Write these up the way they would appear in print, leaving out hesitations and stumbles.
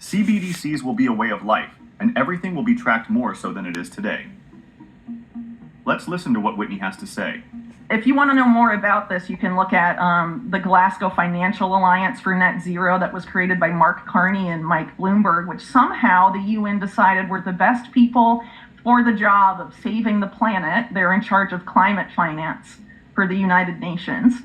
CBDCs will be a way of life, and everything will be tracked more so than it is today. Let's listen to what Whitney has to say. If you want to know more about this, you can look at the Glasgow Financial Alliance for Net Zero that was created by Mark Carney and Mike Bloomberg, which somehow the UN decided were the best people for the job of saving the planet. They're in charge of climate finance for the United Nations.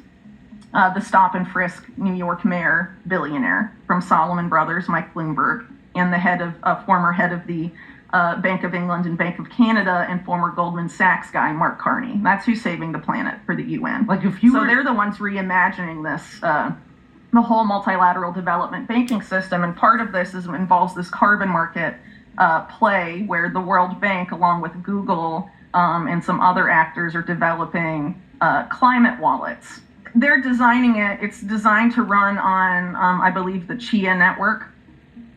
The stop and frisk New York mayor, billionaire from Salomon Brothers, Mike Bloomberg, and the former head of the Bank of England and Bank of Canada and former Goldman Sachs guy, Mark Carney. That's who's saving the planet for the UN. They're the ones reimagining this, the whole multilateral development banking system. And part of this involves this carbon market play where the World Bank, along with Google and some other actors, are developing climate wallets. They're designing it. It's designed to run on, I believe, the Chia network,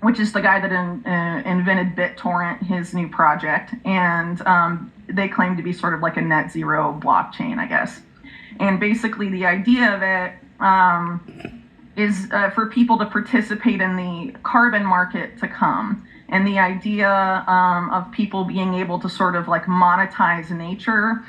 which is the guy that invented BitTorrent, his new project. And they claim to be sort of like a net zero blockchain, I guess. And basically the idea of it is for people to participate in the carbon market to come. And the idea of people being able to sort of like monetize nature.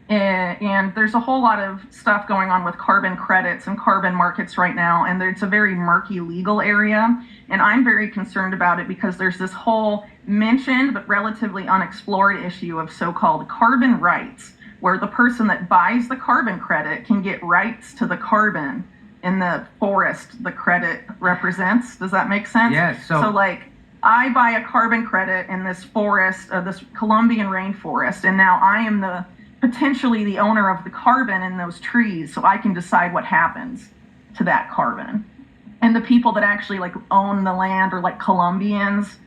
And there's a whole lot of stuff going on with carbon credits and carbon markets right now, and it's a very murky legal area, and I'm very concerned about it because there's this whole mentioned but relatively unexplored issue of so-called carbon rights, where the person that buys the carbon credit can get rights to the carbon in the forest the credit represents. Does that make sense? Yes. So like, I buy a carbon credit in this forest, this Colombian rainforest, and now I am potentially the owner of the carbon in those trees, so I can decide what happens to that carbon. And the people that actually like own the land, or like Colombians,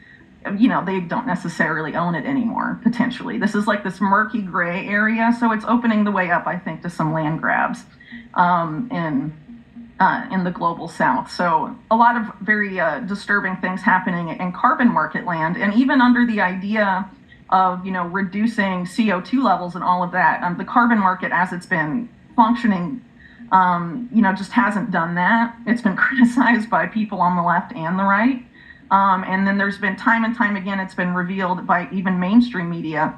you know, they don't necessarily own it anymore, potentially. This is like this murky gray area, so it's opening the way up, I think, to some land grabs in the global south. So a lot of very disturbing things happening in carbon market land, and even under the idea of, you know, reducing CO2 levels and all of that. The carbon market, as it's been functioning, you know, just hasn't done that. It's been criticized by people on the left and the right. And then there's been time and time again, it's been revealed by even mainstream media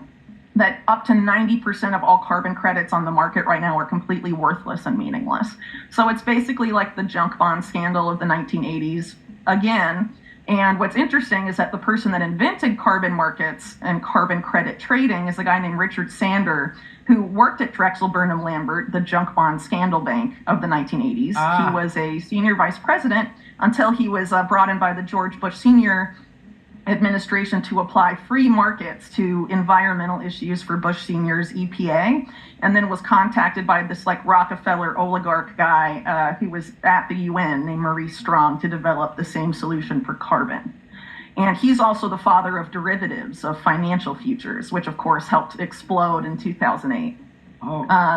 that up to 90% of all carbon credits on the market right now are completely worthless and meaningless. So it's basically like the junk bond scandal of the 1980s again. And what's interesting is that the person that invented carbon markets and carbon credit trading is a guy named Richard Sander, who worked at Drexel Burnham Lambert, the junk bond scandal bank of the 1980s. He was a senior vice president until he was brought in by the George Bush Sr. administration to apply free markets to environmental issues for Bush Sr.'s EPA, and then was contacted by this like Rockefeller oligarch guy who was at the UN named Maurice Strong to develop the same solution for carbon. And he's also the father of derivatives of financial futures, which of course helped explode in 2008.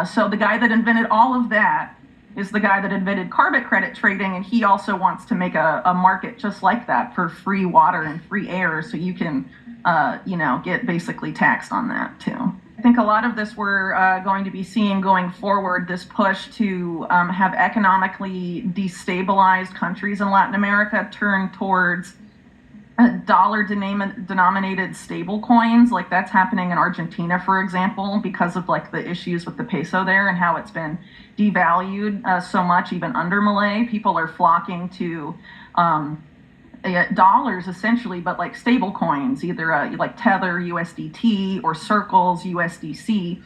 So the guy that invented all of that is the guy that invented carbon credit trading, and he also wants to make a market just like that for free water and free air, so you can, you know, get basically taxed on that too. I think a lot of this we're going to be seeing going forward, this push to have economically destabilized countries in Latin America turn towards dollar-denominated stable coins. Like that's happening in Argentina, for example, because of like the issues with the peso there and how it's been devalued so much, even under Milei. People are flocking to dollars essentially, but like stable coins, either like Tether USDT or Circles USDC.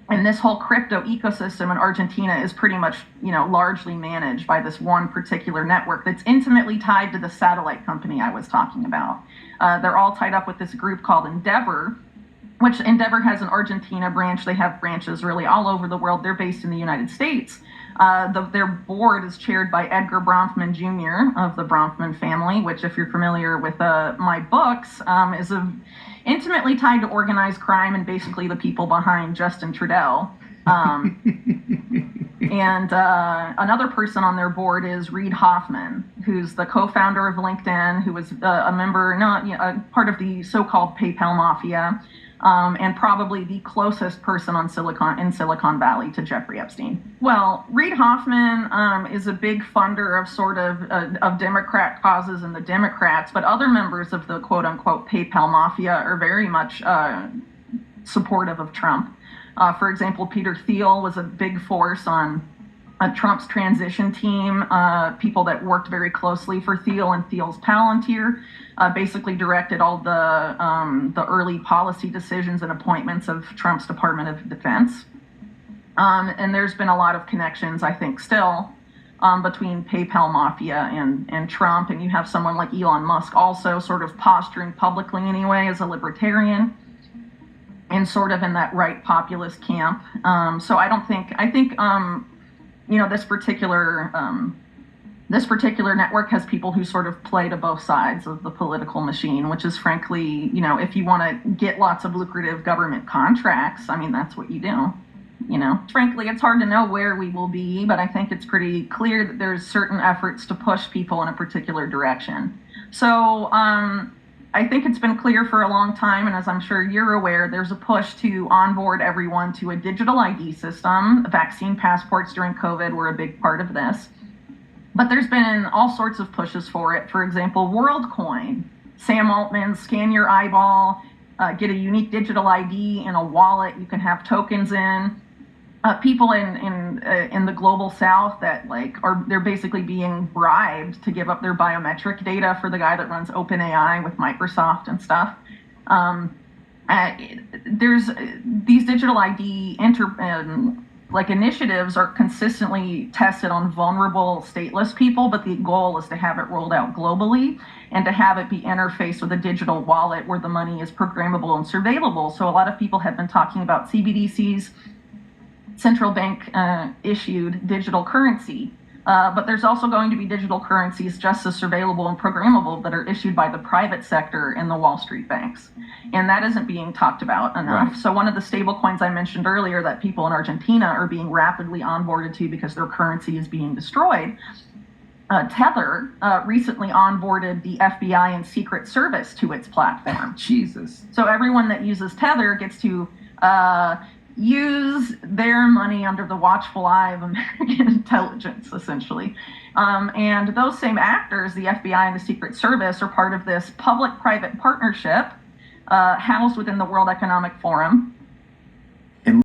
And this whole crypto ecosystem in Argentina is pretty much, you know, largely managed by this one particular network that's intimately tied to the satellite company I was talking about. They're all tied up with this group called Endeavor, which Endeavor has an Argentina branch. They have branches really all over the world. They're based in the United States. Their board is chaired by Edgar Bronfman Jr. of the Bronfman family, which, if you're familiar with my books, is intimately tied to organized crime and basically the people behind Justin Trudeau. And another person on their board is Reid Hoffman, who's the co-founder of LinkedIn, who was a member, part of the so-called PayPal mafia. and probably the closest person in Silicon Valley to Jeffrey Epstein. Well, Reid Hoffman is a big funder of Democrat causes and the Democrats, but other members of the quote unquote PayPal mafia are very much supportive of Trump. For example, Peter Thiel was a big force on Trump's transition team, people that worked very closely for Thiel and Thiel's Palantir, basically directed all the early policy decisions and appointments of Trump's Department of Defense. And there's been a lot of connections, I think, still between PayPal mafia and Trump. And you have someone like Elon Musk also sort of posturing publicly anyway as a libertarian and sort of in that right populist camp. So I think this particular network has people who sort of play to both sides of the political machine, which is frankly, if you want to get lots of lucrative government contracts, I mean, that's what you do. Frankly, it's hard to know where we will be, but I think it's pretty clear that there's certain efforts to push people in a particular direction. So I think it's been clear for a long time, and as I'm sure you're aware, there's a push to onboard everyone to a digital ID system. Vaccine passports during COVID were a big part of this. But there's been all sorts of pushes for it. For example, WorldCoin. Sam Altman, scan your eyeball, get a unique digital ID in a wallet you can have tokens in. People in the global south that they're basically being bribed to give up their biometric data for the guy that runs OpenAI with Microsoft and stuff. There's these digital ID initiatives are consistently tested on vulnerable stateless people, but the goal is to have it rolled out globally and to have it be interfaced with a digital wallet where the money is programmable and surveillable. So a lot of people have been talking about CBDCs, central bank issued digital currency. But there's also going to be digital currencies just as surveillable and programmable that are issued by the private sector in the Wall Street banks. And that isn't being talked about enough. Right. So one of the stable coins I mentioned earlier that people in Argentina are being rapidly onboarded to because their currency is being destroyed, Tether recently onboarded the FBI and Secret Service to its platform. Jesus. So everyone that uses Tether gets to use their money under the watchful eye of American intelligence, essentially. And those same actors, the FBI and the Secret Service, are part of this public-private partnership housed within the World Economic Forum